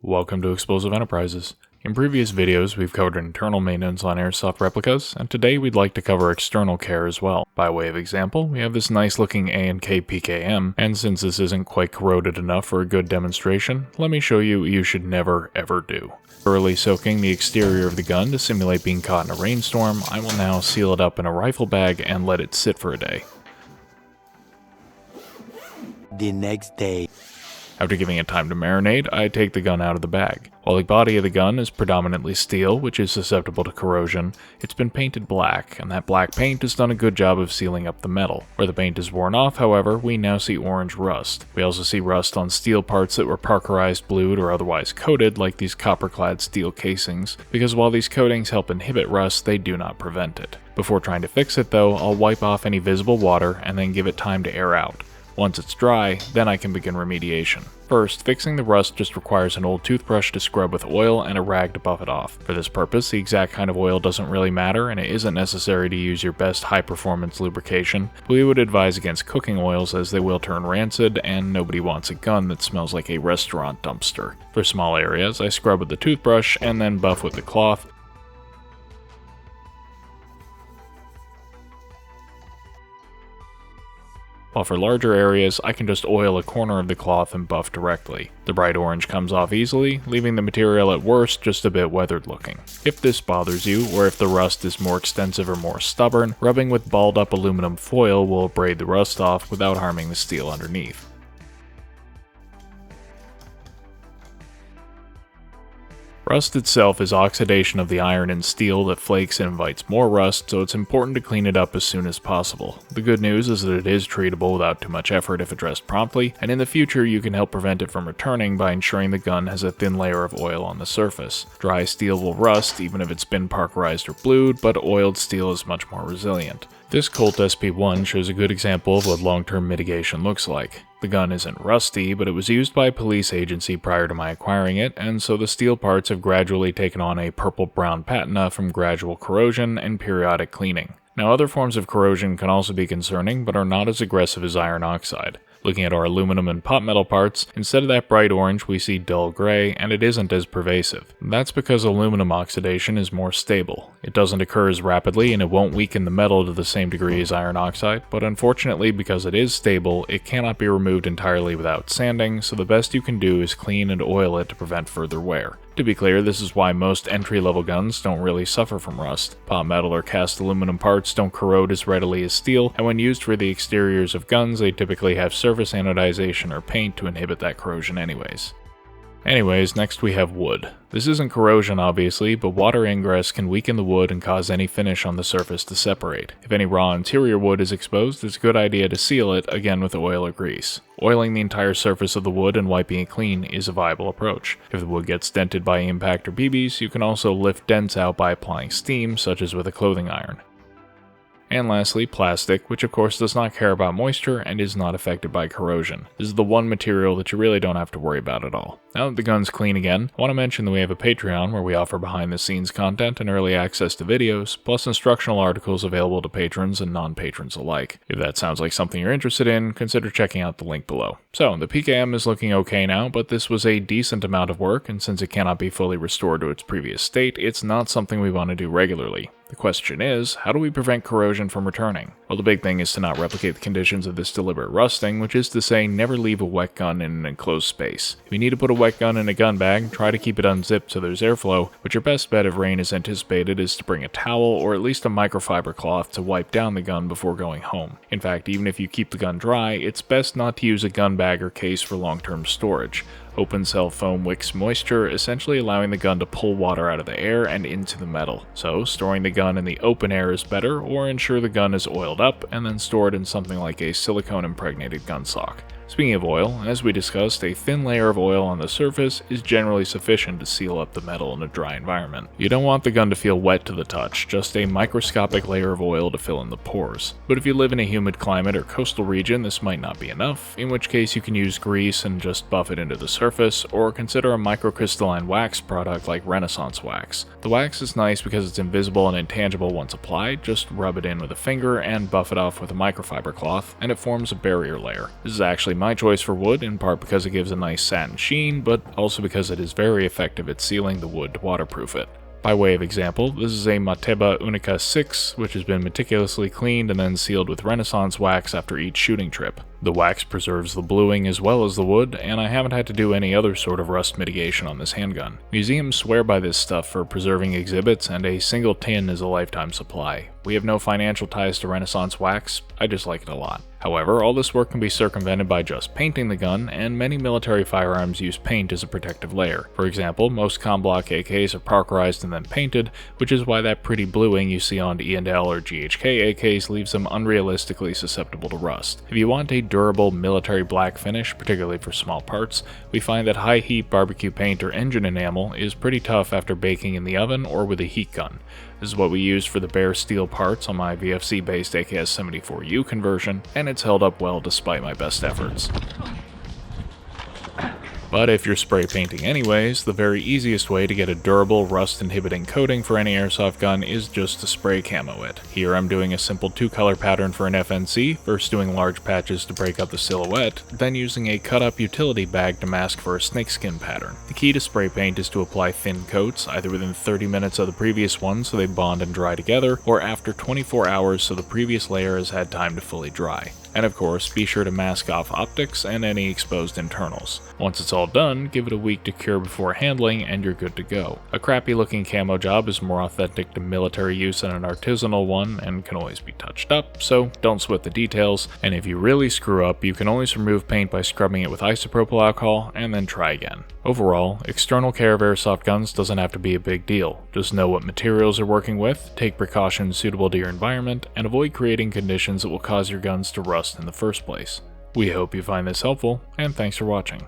Welcome to Explosive Enterprises. In previous videos, we've covered internal maintenance on airsoft replicas, and today we'd like to cover external care as well. By way of example, we have this nice looking A&K PKM, and since this isn't quite corroded enough for a good demonstration, let me show you what you should never ever do. Thoroughly soaking the exterior of the gun to simulate being caught in a rainstorm, I will now seal it up in a rifle bag and let it sit for a day. The next day. After giving it time to marinate, I take the gun out of the bag. While the body of the gun is predominantly steel, which is susceptible to corrosion, it's been painted black, and that black paint has done a good job of sealing up the metal. Where the paint is worn off, however, we now see orange rust. We also see rust on steel parts that were parkerized, blued, or otherwise coated, like these copper-clad steel casings, because while these coatings help inhibit rust, they do not prevent it. Before trying to fix it though, I'll wipe off any visible water and then give it time to air out. Once it's dry, then I can begin remediation. First, fixing the rust just requires an old toothbrush to scrub with oil and a rag to buff it off. For this purpose, the exact kind of oil doesn't really matter, and it isn't necessary to use your best high-performance lubrication. We would advise against cooking oils as they will turn rancid, and nobody wants a gun that smells like a restaurant dumpster. For small areas, I scrub with the toothbrush and then buff with the cloth. While for larger areas, I can just oil a corner of the cloth and buff directly. The bright orange comes off easily, leaving the material at worst just a bit weathered looking. If this bothers you, or if the rust is more extensive or more stubborn, rubbing with balled up aluminum foil will abrade the rust off without harming the steel underneath. Rust itself is oxidation of the iron and steel that flakes and invites more rust, so it's important to clean it up as soon as possible. The good news is that it is treatable without too much effort if addressed promptly, and in the future you can help prevent it from returning by ensuring the gun has a thin layer of oil on the surface. Dry steel will rust even if it's been parkerized or blued, but oiled steel is much more resilient. This Colt SP1 shows a good example of what long-term mitigation looks like. The gun isn't rusty, but it was used by a police agency prior to my acquiring it, and so the steel parts have gradually taken on a purple-brown patina from gradual corrosion and periodic cleaning. Now, other forms of corrosion can also be concerning, but are not as aggressive as iron oxide. Looking at our aluminum and pot metal parts, instead of that bright orange we see dull gray, and it isn't as pervasive. That's because aluminum oxidation is more stable. It doesn't occur as rapidly and it won't weaken the metal to the same degree as iron oxide, but unfortunately because it is stable, it cannot be removed entirely without sanding, so the best you can do is clean and oil it to prevent further wear. To be clear, this is why most entry-level guns don't really suffer from rust. Pot metal or cast aluminum parts don't corrode as readily as steel, and when used for the exteriors of guns, they typically have surface anodization or paint to inhibit that corrosion anyways. Next we have wood. This isn't corrosion obviously, but water ingress can weaken the wood and cause any finish on the surface to separate. If any raw interior wood is exposed, it's a good idea to seal it, again with oil or grease. Oiling the entire surface of the wood and wiping it clean is a viable approach. If the wood gets dented by impact or BBs, you can also lift dents out by applying steam, such as with a clothing iron. And lastly, plastic, which of course does not care about moisture and is not affected by corrosion. This is the one material that you really don't have to worry about at all. Now that the gun's clean again, I want to mention that we have a Patreon where we offer behind the scenes content and early access to videos, plus instructional articles available to patrons and non-patrons alike. If that sounds like something you're interested in, consider checking out the link below. So, the PKM is looking okay now, but this was a decent amount of work, and since it cannot be fully restored to its previous state, it's not something we want to do regularly. The question is, how do we prevent corrosion from returning? Well, the big thing is to not replicate the conditions of this deliberate rusting, which is to say, never leave a wet gun in an enclosed space. If you need to put a wet gun in a gun bag, try to keep it unzipped so there's airflow, but your best bet if rain is anticipated is to bring a towel or at least a microfiber cloth to wipe down the gun before going home. In fact, even if you keep the gun dry, it's best not to use a gun bag or case for long-term storage. Open cell foam wicks moisture, essentially allowing the gun to pull water out of the air and into the metal. So, storing the gun in the open air is better, or ensure the gun is oiled up and then store it in something like a silicone impregnated gun sock. Speaking of oil, as we discussed, a thin layer of oil on the surface is generally sufficient to seal up the metal in a dry environment. You don't want the gun to feel wet to the touch, just a microscopic layer of oil to fill in the pores. But if you live in a humid climate or coastal region, this might not be enough, in which case you can use grease and just buff it into the surface, or consider a microcrystalline wax product like Renaissance wax. The wax is nice because it's invisible and intangible once applied, just rub it in with a finger and buff it off with a microfiber cloth, and it forms a barrier layer. This is actually my choice for wood, in part because it gives a nice satin sheen, but also because it is very effective at sealing the wood to waterproof it. By way of example, this is a Mateba Unica 6, which has been meticulously cleaned and then sealed with Renaissance wax after each shooting trip. The wax preserves the bluing as well as the wood, and I haven't had to do any other sort of rust mitigation on this handgun. Museums swear by this stuff for preserving exhibits, and a single tin is a lifetime supply. We have no financial ties to Renaissance wax, I just like it a lot. However, all this work can be circumvented by just painting the gun, and many military firearms use paint as a protective layer. For example, most Comblock AKs are parkerized and then painted, which is why that pretty bluing you see on E&L or GHK AKs leaves them unrealistically susceptible to rust. If you want a durable military black finish, particularly for small parts, we find that high heat barbecue paint or engine enamel is pretty tough after baking in the oven or with a heat gun. This is what we used for the bare steel parts on my VFC-based AKS-74U conversion, and it's held up well despite my best efforts. But if you're spray painting anyways, the very easiest way to get a durable, rust-inhibiting coating for any airsoft gun is just to spray camo it. Here I'm doing a simple 2-color pattern for an FNC, first doing large patches to break up the silhouette, then using a cut-up utility bag to mask for a snakeskin pattern. The key to spray paint is to apply thin coats, either within 30 minutes of the previous one so they bond and dry together, or after 24 hours so the previous layer has had time to fully dry. And of course, be sure to mask off optics and any exposed internals. Once it's all done, give it a week to cure before handling and you're good to go. A crappy looking camo job is more authentic to military use than an artisanal one and can always be touched up, so don't sweat the details, and if you really screw up, you can always remove paint by scrubbing it with isopropyl alcohol and then try again. Overall, external care of airsoft guns doesn't have to be a big deal. Just know what materials you're working with, take precautions suitable to your environment, and avoid creating conditions that will cause your guns to rust in the first place. We hope you find this helpful, and thanks for watching.